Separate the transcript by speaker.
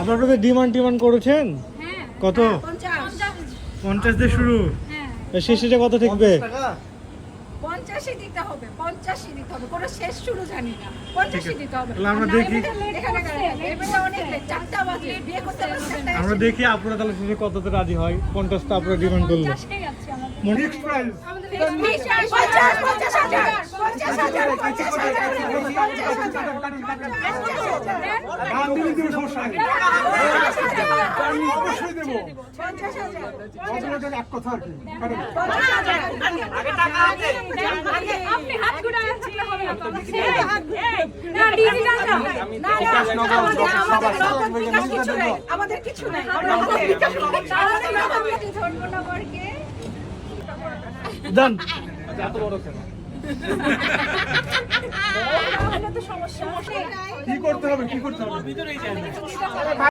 Speaker 1: আপনারা ডিমান্ড করেছেন কত? 50 দিয়ে শুরু, শেষে কত থাকবে?
Speaker 2: 50 দিতে হবে, 50 দিতে হবে, কোনো শেষ শুরু জানি না, 50 দিতে হবে।
Speaker 1: আমরা দেখি, আমরা দেখি আপনারা তাহলে শেষে কততে রাজি হয়। 50টা আপনারা ডিমান্ড করলে ফিক্সড প্রাইস অবশ্যই দেবো। এক কথা আর কি,
Speaker 2: আমাদের কিছু নাই,
Speaker 1: ডান। এত বড় কেন?
Speaker 2: সমস্যা
Speaker 1: কি করতে হবে?